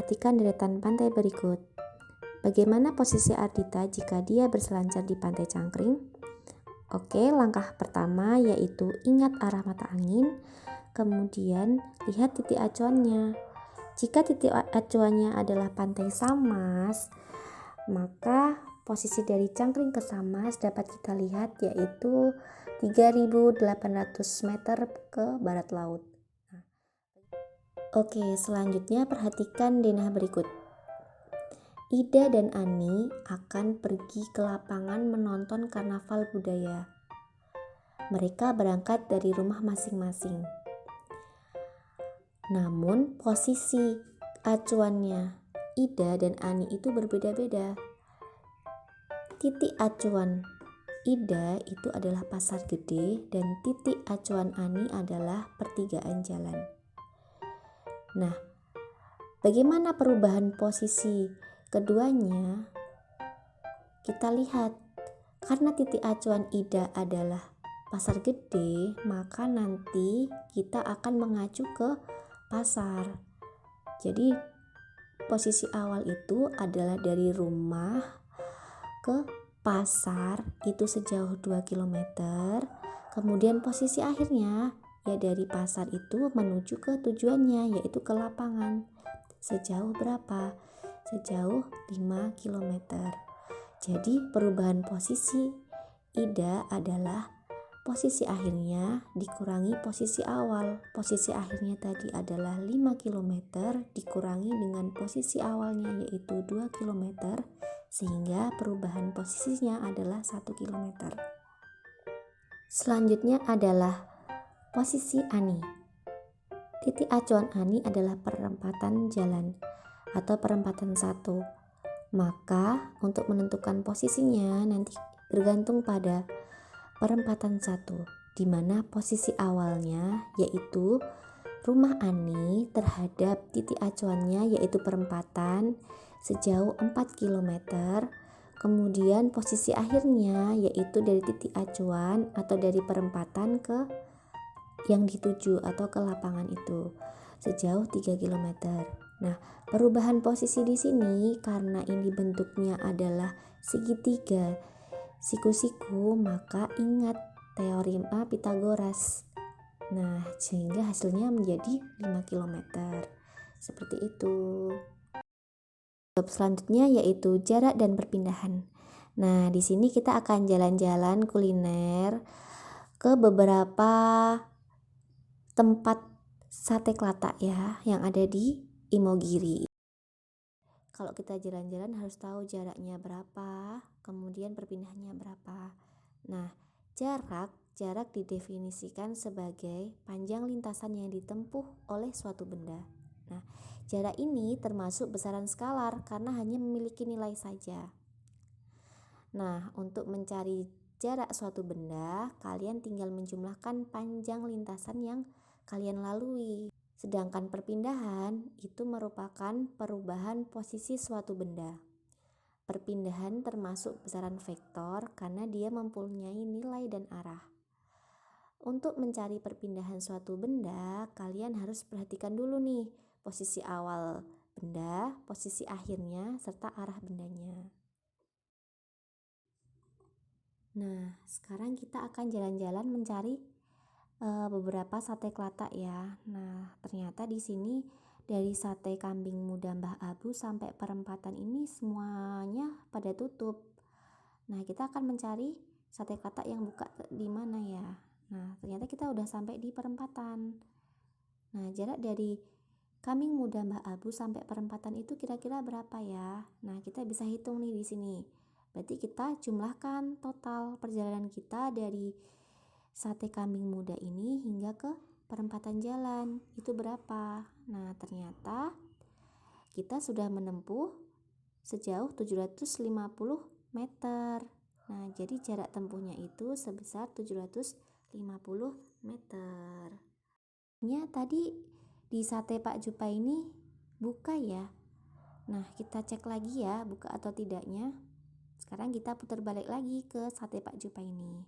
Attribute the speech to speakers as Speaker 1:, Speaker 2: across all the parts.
Speaker 1: perhatikan deretan pantai berikut. Bagaimana posisi Ardita jika dia berselancar di pantai Cangkring? Oke, langkah pertama yaitu ingat arah mata angin, kemudian lihat titik acuannya. Jika titik acuannya adalah pantai Samas, maka posisi dari Cangkring ke Samas dapat kita lihat yaitu 3.800 meter ke barat laut. Oke, selanjutnya perhatikan denah berikut. Ida dan Ani akan pergi ke lapangan menonton karnaval budaya. Mereka berangkat dari rumah masing-masing. Namun posisi acuannya Ida dan Ani itu berbeda-beda. Titik acuan Ida itu adalah Pasar Gede dan titik acuan Ani adalah pertigaan jalan. Nah, bagaimana perubahan posisi keduanya? Kita lihat, karena titik acuan Ida adalah Pasar Gede, maka nanti kita akan mengacu ke pasar. Jadi posisi awal itu adalah dari rumah ke pasar itu sejauh 2 km. Kemudian posisi akhirnya ya dari pasar itu menuju ke tujuannya, yaitu ke lapangan. Sejauh berapa? Sejauh 5 km. Jadi perubahan posisi Ida adalah posisi akhirnya dikurangi posisi awal. Posisi akhirnya tadi adalah 5 km dikurangi dengan posisi awalnya yaitu 2 km, sehingga perubahan posisinya adalah 1 km. Selanjutnya adalah posisi Ani. Titik acuan Ani adalah perempatan jalan atau perempatan 1. Maka untuk menentukan posisinya nanti bergantung pada perempatan 1, di mana posisi awalnya yaitu rumah Ani terhadap titik acuannya yaitu perempatan sejauh 4 km. Kemudian posisi akhirnya yaitu dari titik acuan atau dari perempatan ke yang dituju atau ke lapangan itu sejauh 3 km. Nah, perubahan posisi di sini karena ini bentuknya adalah segitiga siku-siku, maka ingat teorema Pythagoras. Nah, sehingga hasilnya menjadi 5 km. Seperti itu. Selanjutnya yaitu jarak dan perpindahan. Nah, di sini kita akan jalan-jalan kuliner ke beberapa tempat sate kelatak ya yang ada di Imogiri. Kalau kita jalan-jalan harus tahu jaraknya berapa, kemudian perpindahannya berapa. Nah, jarak didefinisikan sebagai panjang lintasan yang ditempuh oleh suatu benda. Nah, jarak ini termasuk besaran skalar karena hanya memiliki nilai saja. Nah, untuk mencari jarak suatu benda, kalian tinggal menjumlahkan panjang lintasan yang kalian lalui. Sedangkan perpindahan itu merupakan perubahan posisi suatu benda. Perpindahan termasuk besaran vektor karena dia mempunyai nilai dan arah. Untuk mencari perpindahan suatu benda, kalian harus perhatikan dulu nih posisi awal benda, posisi akhirnya, serta arah bendanya. Nah, sekarang kita akan jalan-jalan mencari beberapa sate kelatak ya. Nah, ternyata di sini dari sate kambing muda Mbah Abu sampai perempatan ini semuanya pada tutup. Nah, kita akan mencari sate kelatak yang buka di mana ya. Nah, ternyata kita udah sampai di perempatan. Nah, jarak dari kambing muda Mbah Abu sampai perempatan itu kira-kira berapa ya? Nah, kita bisa hitung nih di sini. Berarti kita jumlahkan total perjalanan kita dari sate kambing muda ini hingga ke perempatan jalan. Itu berapa? Nah, ternyata kita sudah menempuh sejauh 750 meter. Nah, jadi jarak tempuhnya itu sebesar 750 meter. Tadi di sate Pak Jupa ini buka ya. Nah, kita cek lagi ya buka atau tidaknya. Sekarang kita putar balik lagi ke sate Pak Jupa ini.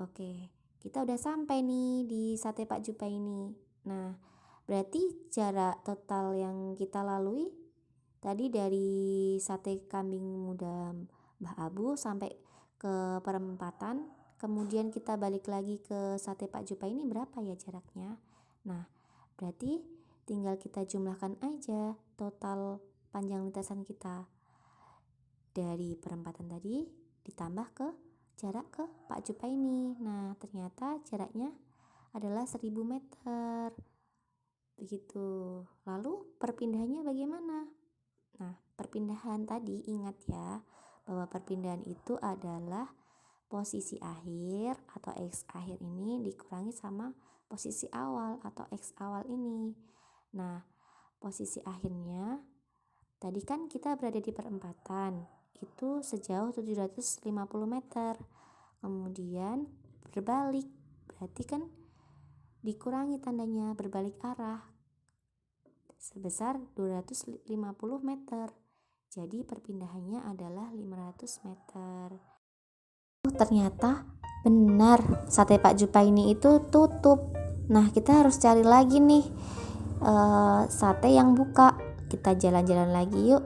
Speaker 1: Oke, kita udah sampai nih di sate Pak Jupa ini. Nah, berarti jarak total yang kita lalui Tadi dari sate kambing muda Mbah Abu sampai ke perempatan, kemudian kita balik lagi ke sate Pak Jupai ini berapa ya jaraknya? Nah, berarti tinggal kita jumlahkan aja total panjang lintasan kita dari perempatan tadi ditambah ke jarak ke Pak Jupai ini. Nah, ternyata jaraknya adalah 1000 meter. Begitu. Lalu perpindahannya bagaimana? Nah, perpindahan tadi ingat ya, bahwa perpindahan itu adalah posisi akhir atau X akhir ini dikurangi sama posisi awal atau X awal ini. Nah, posisi akhirnya tadi kan kita berada di perempatan, itu sejauh 750 meter. Kemudian berbalik, berarti kan dikurangi tandanya berbalik arah sebesar 250 meter. Jadi perpindahannya adalah 500 meter. Ternyata benar sate Pak Jupai ini itu tutup. Nah, kita harus cari lagi nih sate yang buka. Kita jalan-jalan lagi yuk.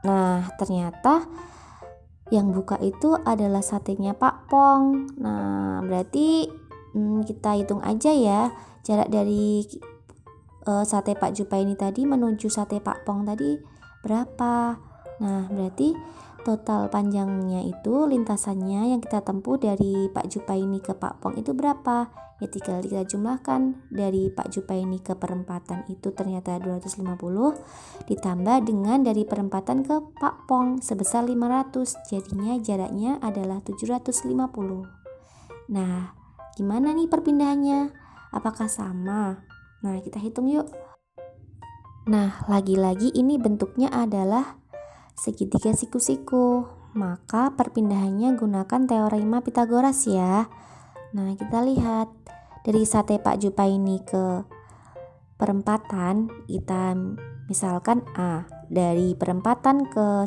Speaker 1: Nah, ternyata yang buka itu adalah satenya Pak Pong. Nah, berarti kita hitung aja ya jarak dari sate Pak Jupai ini tadi menuju sate Pak Pong tadi berapa. Nah, berarti total panjangnya itu lintasannya yang kita tempuh dari Pak Jupai ini ke Pak Pong itu berapa? Ya tinggal kita jumlahkan. Dari Pak Jupai ini ke perempatan itu ternyata 250 ditambah dengan dari perempatan ke Pak Pong sebesar 500. Jadinya jaraknya adalah 750. Nah, gimana nih perpindahannya? Apakah sama? Nah, kita hitung yuk. Nah, lagi-lagi ini bentuknya adalah segitiga siku-siku. Maka perpindahannya gunakan teorema Pythagoras ya. Nah, kita lihat dari sate Pak Jupai ini ke perempatan, kita misalkan A. Dari perempatan ke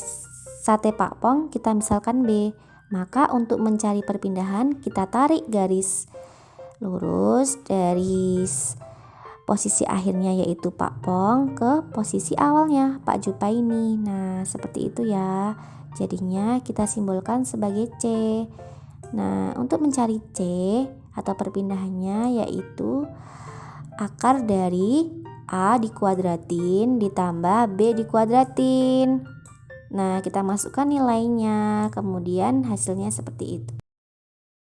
Speaker 1: sate Pak Pong, kita misalkan B. Maka untuk mencari perpindahan, kita tarik garis lurus dari posisi akhirnya yaitu Pak Pong ke posisi awalnya Pak Jupai ini. Nah, seperti itu ya. Jadinya kita simbolkan sebagai C. Nah, untuk mencari C atau perpindahannya yaitu akar dari A dikuadratin ditambah B dikuadratin. Nah, kita masukkan nilainya, kemudian hasilnya seperti itu.